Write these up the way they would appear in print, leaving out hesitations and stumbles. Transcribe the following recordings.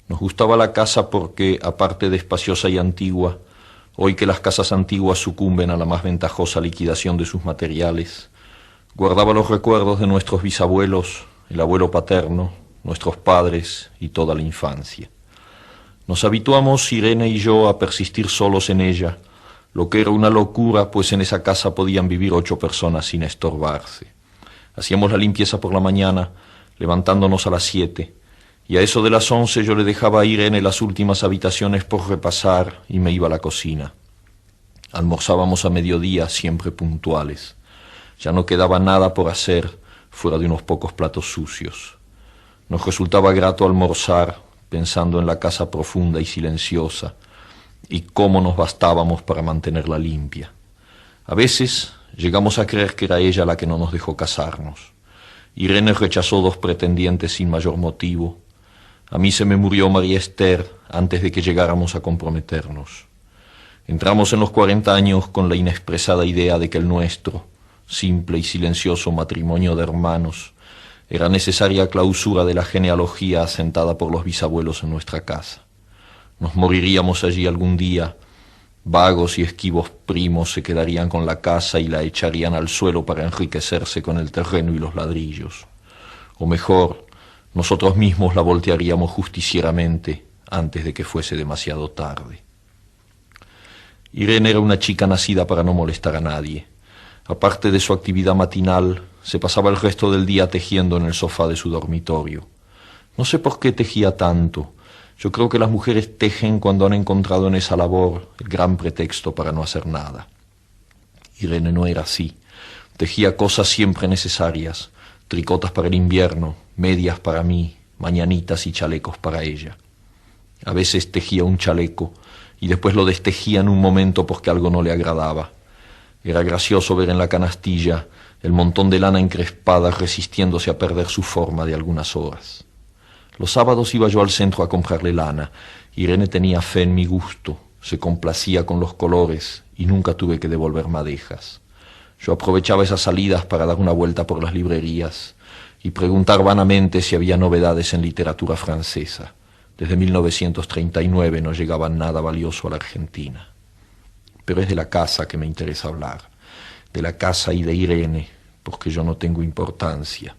Nos gustaba la casa porque, aparte de espaciosa y antigua, hoy que las casas antiguas sucumben a la más ventajosa liquidación de sus materiales, guardaba los recuerdos de nuestros bisabuelos, el abuelo paterno, nuestros padres y toda la infancia. Nos habituamos, Irene y yo, a persistir solos en ella, lo que era una locura, pues en esa casa podían vivir 8 personas sin estorbarse. Hacíamos la limpieza por la mañana, levantándonos a las 7, y a eso de las 11 yo le dejaba a Irene las últimas habitaciones por repasar y me iba a la cocina. Almorzábamos a mediodía, siempre puntuales. Ya no quedaba nada por hacer, fuera de unos pocos platos sucios. Nos resultaba grato almorzar, pensando en la casa profunda y silenciosa, y cómo nos bastábamos para mantenerla limpia. A veces llegamos a creer que era ella la que no nos dejó casarnos. Irene rechazó 2 pretendientes sin mayor motivo. A mí se me murió María Esther antes de que llegáramos a comprometernos. Entramos en los 40 años con la inexpresada idea de que el nuestro, simple y silencioso matrimonio de hermanos, era necesaria clausura de la genealogía asentada por los bisabuelos en nuestra casa. Nos moriríamos allí algún día. Vagos y esquivos primos se quedarían con la casa y la echarían al suelo para enriquecerse con el terreno y los ladrillos. O mejor, nosotros mismos la voltearíamos justicieramente antes de que fuese demasiado tarde. Irene era una chica nacida para no molestar a nadie. Aparte de su actividad matinal, se pasaba el resto del día tejiendo en el sofá de su dormitorio. No sé por qué tejía tanto. Yo creo que las mujeres tejen cuando han encontrado en esa labor el gran pretexto para no hacer nada. Irene no era así. Tejía cosas siempre necesarias, tricotas para el invierno, medias para mí, mañanitas y chalecos para ella. A veces tejía un chaleco y después lo destejía en un momento porque algo no le agradaba. Era gracioso ver en la canastilla el montón de lana encrespada resistiéndose a perder su forma de algunas horas. Los sábados iba yo al centro a comprarle lana. Irene tenía fe en mi gusto, se complacía con los colores y nunca tuve que devolver madejas. Yo aprovechaba esas salidas para dar una vuelta por las librerías y preguntar vanamente si había novedades en literatura francesa. Desde 1939 no llegaba nada valioso a la Argentina. Pero es de la casa que me interesa hablar, de la casa y de Irene, porque yo no tengo importancia.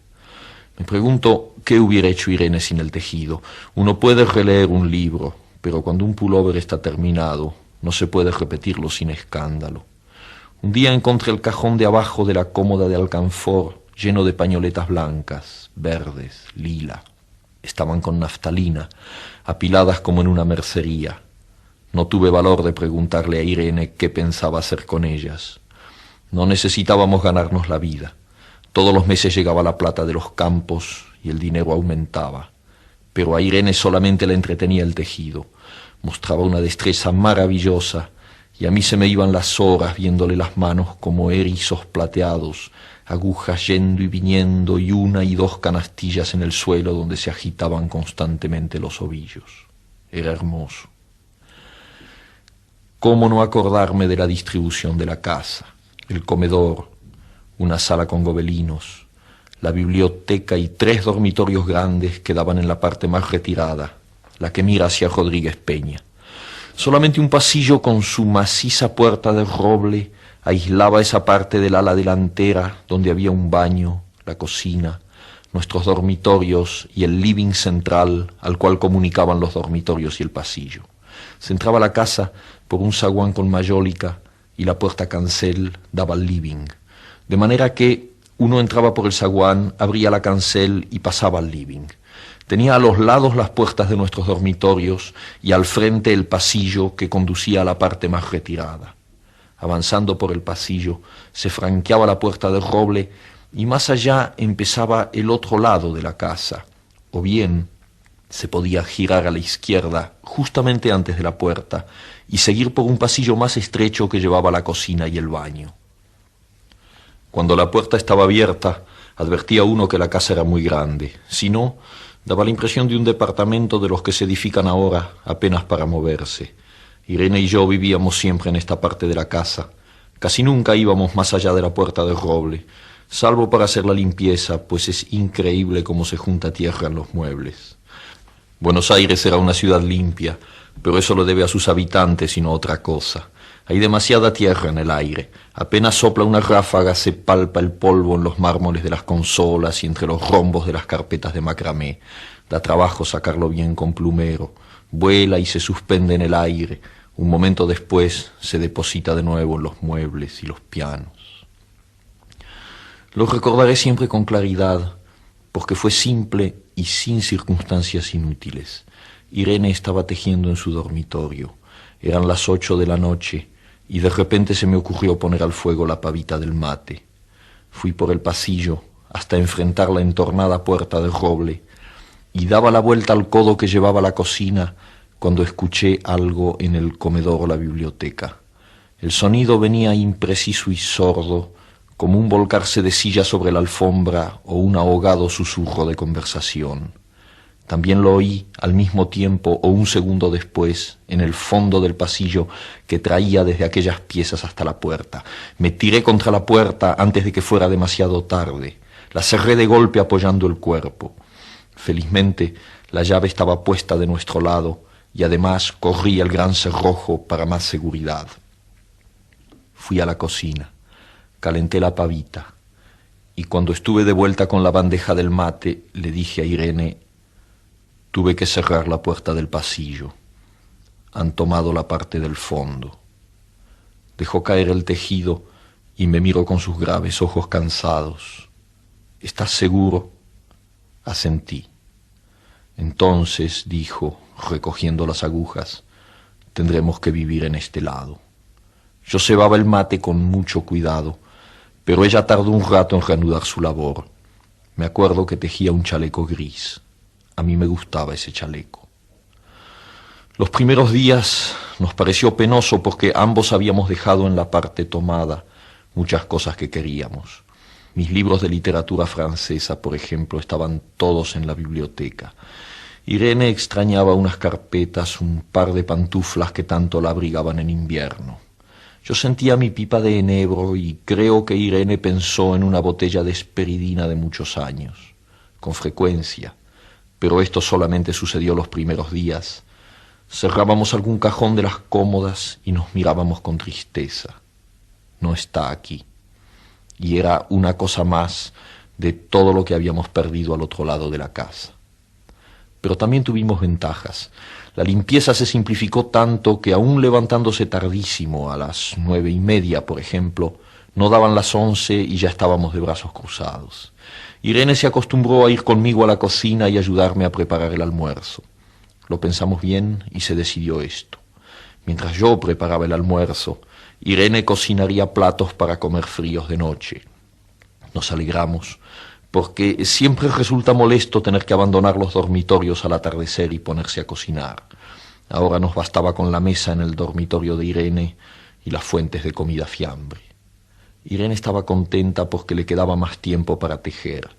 Me pregunto qué hubiera hecho Irene sin el tejido. Uno puede releer un libro, pero cuando un pullover está terminado, no se puede repetirlo sin escándalo. Un día encontré el cajón de abajo de la cómoda de alcanfor lleno de pañoletas blancas, verdes, lila. Estaban con naftalina, apiladas como en una mercería. No tuve valor de preguntarle a Irene qué pensaba hacer con ellas. No necesitábamos ganarnos la vida. Todos los meses llegaba la plata de los campos y el dinero aumentaba. Pero a Irene solamente le entretenía el tejido. Mostraba una destreza maravillosa y a mí se me iban las horas viéndole las manos como erizos plateados, agujas yendo y viniendo y 1 y 2 canastillas en el suelo donde se agitaban constantemente los ovillos. Era hermoso. ¿Cómo no acordarme de la distribución de la casa? El comedor, una sala con gobelinos, la biblioteca y 3 dormitorios grandes que daban en la parte más retirada, la que mira hacia Rodríguez Peña. Solamente un pasillo con su maciza puerta de roble aislaba esa parte del ala delantera donde había un baño, la cocina, nuestros dormitorios y el living central al cual comunicaban los dormitorios y el pasillo. Se entraba a la casa por un zaguán con mayólica y la puerta cancel daba al living. De manera que uno entraba por el zaguán, abría la cancel y pasaba al living. Tenía a los lados las puertas de nuestros dormitorios y al frente el pasillo que conducía a la parte más retirada. Avanzando por el pasillo, se franqueaba la puerta de roble y más allá empezaba el otro lado de la casa, o bien se podía girar a la izquierda justamente antes de la puerta y seguir por un pasillo más estrecho que llevaba a la cocina y el baño. Cuando la puerta estaba abierta, advertía uno que la casa era muy grande. Si no, daba la impresión de un departamento de los que se edifican ahora apenas para moverse. Irene y yo vivíamos siempre en esta parte de la casa. Casi nunca íbamos más allá de la puerta de roble, salvo para hacer la limpieza, pues es increíble cómo se junta tierra en los muebles. Buenos Aires era una ciudad limpia, pero eso lo debe a sus habitantes y no a otra cosa. Hay demasiada tierra en el aire. Apenas sopla una ráfaga se palpa el polvo en los mármoles de las consolas y entre los rombos de las carpetas de macramé. Da trabajo sacarlo bien con plumero. Vuela y se suspende en el aire. Un momento después se deposita de nuevo en los muebles y los pianos. Lo recordaré siempre con claridad, porque fue simple y sin circunstancias inútiles. Irene estaba tejiendo en su dormitorio. Eran las 8 de la noche y de repente se me ocurrió poner al fuego la pavita del mate. Fui por el pasillo hasta enfrentar la entornada puerta de roble y daba la vuelta al codo que llevaba a la cocina cuando escuché algo en el comedor o la biblioteca. El sonido venía impreciso y sordo, como un volcarse de silla sobre la alfombra o un ahogado susurro de conversación. También lo oí al mismo tiempo o un segundo después en el fondo del pasillo que traía desde aquellas piezas hasta la puerta. Me tiré contra la puerta antes de que fuera demasiado tarde. La cerré de golpe apoyando el cuerpo. Felizmente la llave estaba puesta de nuestro lado y además corrí el gran cerrojo para más seguridad. Fui a la cocina, calenté la pavita y cuando estuve de vuelta con la bandeja del mate le dije a Irene: tuve que cerrar la puerta del pasillo. Han tomado la parte del fondo. Dejó caer el tejido y me miró con sus graves ojos cansados. ¿Estás seguro? Asentí. Entonces, dijo, recogiendo las agujas, tendremos que vivir en este lado. Yo cebaba el mate con mucho cuidado, pero ella tardó un rato en reanudar su labor. Me acuerdo que tejía un chaleco gris. A mí me gustaba ese chaleco. Los primeros días nos pareció penoso porque ambos habíamos dejado en la parte tomada muchas cosas que queríamos. Mis libros de literatura francesa, por ejemplo, estaban todos en la biblioteca. Irene extrañaba unas carpetas, un par de pantuflas que tanto la abrigaban en invierno. Yo sentía mi pipa de enebro y creo que Irene pensó en una botella de esperidina de muchos años. Con frecuencia, pero esto solamente sucedió los primeros días. Cerrábamos algún cajón de las cómodas y nos mirábamos con tristeza. No está aquí. Y era una cosa más de todo lo que habíamos perdido al otro lado de la casa. Pero también tuvimos ventajas. La limpieza se simplificó tanto que aún levantándose tardísimo, a las 9:30, por ejemplo, no daban las 11 y ya estábamos de brazos cruzados. Irene se acostumbró a ir conmigo a la cocina y ayudarme a preparar el almuerzo. Lo pensamos bien y se decidió esto. Mientras yo preparaba el almuerzo, Irene cocinaría platos para comer fríos de noche. Nos alegramos, porque siempre resulta molesto tener que abandonar los dormitorios al atardecer y ponerse a cocinar. Ahora nos bastaba con la mesa en el dormitorio de Irene y las fuentes de comida fiambre. Irene estaba contenta porque le quedaba más tiempo para tejer.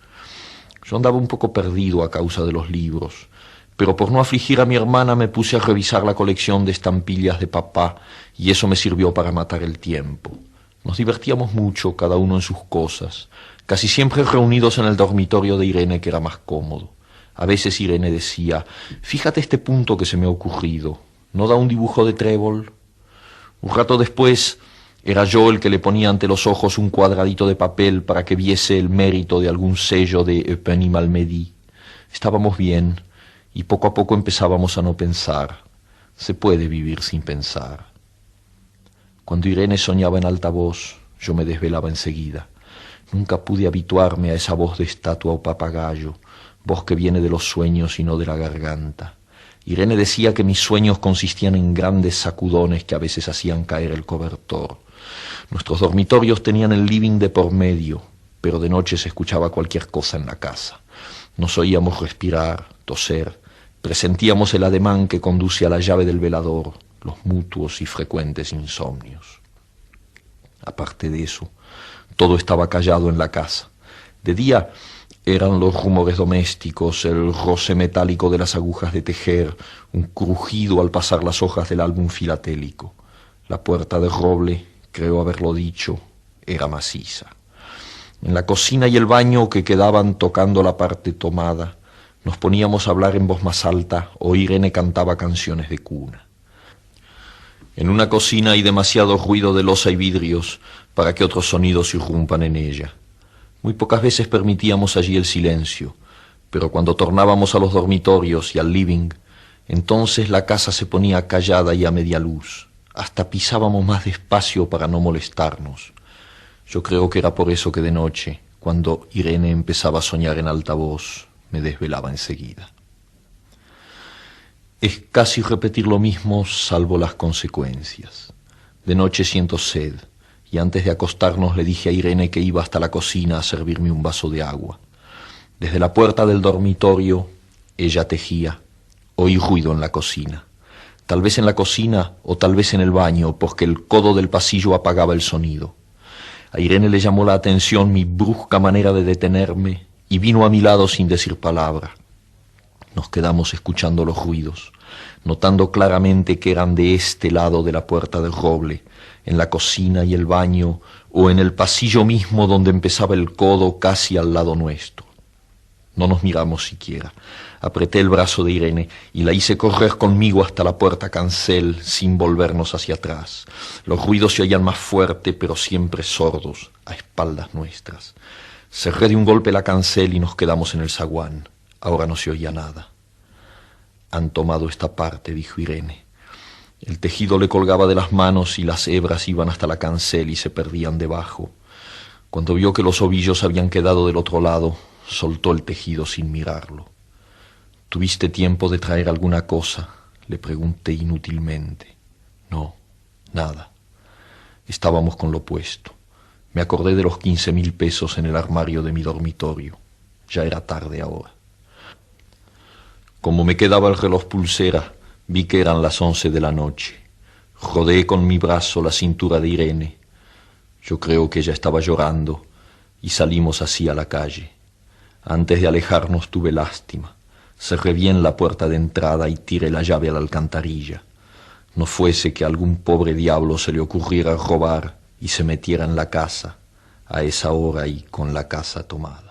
Yo andaba un poco perdido a causa de los libros, pero por no afligir a mi hermana me puse a revisar la colección de estampillas de papá y eso me sirvió para matar el tiempo. Nos divertíamos mucho, cada uno en sus cosas, casi siempre reunidos en el dormitorio de Irene, que era más cómodo. A veces Irene decía: «Fíjate este punto que se me ha ocurrido, ¿no da un dibujo de trébol?». Un rato después era yo el que le ponía ante los ojos un cuadradito de papel para que viese el mérito de algún sello de Eupen y Malmedy. Estábamos bien y poco a poco empezábamos a no pensar. Se puede vivir sin pensar. Cuando Irene soñaba en alta voz, yo me desvelaba enseguida. Nunca pude habituarme a esa voz de estatua o papagayo, voz que viene de los sueños y no de la garganta. Irene decía que mis sueños consistían en grandes sacudones que a veces hacían caer el cobertor. Nuestros dormitorios tenían el living de por medio, pero de noche se escuchaba cualquier cosa en la casa. Nos oíamos respirar, toser, presentíamos el ademán que conduce a la llave del velador, los mutuos y frecuentes insomnios. Aparte de eso, todo estaba callado en la casa. De día eran los rumores domésticos, el roce metálico de las agujas de tejer, un crujido al pasar las hojas del álbum filatélico. La puerta de roble, creo haberlo dicho, era maciza. En la cocina y el baño, que quedaban tocando la parte tomada, Nos poníamos a hablar en voz más alta o Irene cantaba canciones de cuna. En una cocina hay demasiado ruido de loza y vidrios para que otros sonidos irrumpan en ella. Muy pocas veces permitíamos allí el silencio, pero cuando tornábamos a los dormitorios y al living, entonces la casa se ponía callada y a media luz. Hasta pisábamos más despacio para no molestarnos. Yo creo que era por eso que de noche, cuando Irene empezaba a soñar en alta voz, me desvelaba enseguida. Es casi repetir lo mismo, salvo las consecuencias. De noche siento sed, y antes de acostarnos le dije a Irene que iba hasta la cocina a servirme un vaso de agua. Desde la puerta del dormitorio, ella tejía. Oí ruido en la cocina. Tal vez en la cocina o tal vez en el baño, porque el codo del pasillo apagaba el sonido. A Irene le llamó la atención mi brusca manera de detenerme y vino a mi lado sin decir palabra. Nos quedamos escuchando los ruidos, notando claramente que eran de este lado de la puerta del roble, en la cocina y el baño, o en el pasillo mismo donde empezaba el codo casi al lado nuestro. No nos miramos siquiera. Apreté el brazo de Irene y la hice correr conmigo hasta la puerta cancel sin volvernos hacia atrás. Los ruidos se oían más fuerte, pero siempre sordos, a espaldas nuestras. Cerré de un golpe la cancel y nos quedamos en el zaguán. Ahora no se oía nada. Han tomado esta parte, dijo Irene. El tejido le colgaba de las manos y las hebras iban hasta la cancel y se perdían debajo. Cuando vio que los ovillos habían quedado del otro lado, soltó el tejido sin mirarlo. ¿Tuviste tiempo de traer alguna cosa?, le pregunté inútilmente. No, nada. Estábamos con lo puesto. Me acordé de los 15.000 pesos en el armario de mi dormitorio. Ya era tarde ahora. Como me quedaba el reloj pulsera, vi que eran las 11 de la noche. Rodeé con mi brazo la cintura de Irene. Yo creo que ella estaba llorando y salimos así a la calle. Antes de alejarnos tuve lástima. Cerré bien la puerta de entrada y tiré la llave a la alcantarilla. No fuese que a algún pobre diablo se le ocurriera robar y se metiera en la casa a esa hora y con la casa tomada.